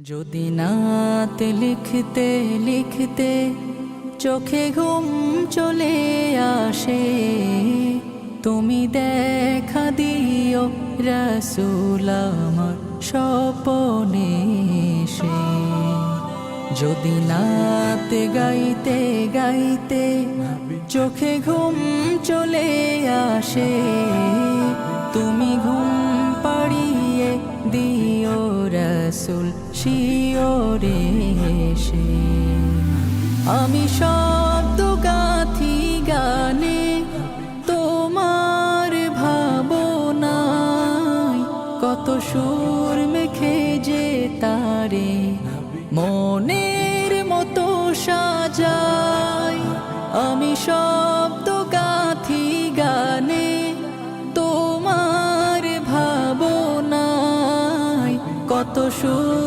যদি নাত লিখতে লিখতে চোখে ঘুম চলে আসে, তুমি দেখা দিও রাসূল আমার স্বপনে এসে। যদি নাত গাইতে গাইতে চোখে ঘুম চলে আসে, তুমি ঘুম পাড়িয়ে দিও রাসূল শিওরে এসে। আমি শব্দ গাথি গানে তোমার ভাবনায়, কত সুর মেখে যে তারে মনের মতো সাজাই। আমি শব্দ গাথি গানে তোমার ভাবনায়, কত সুর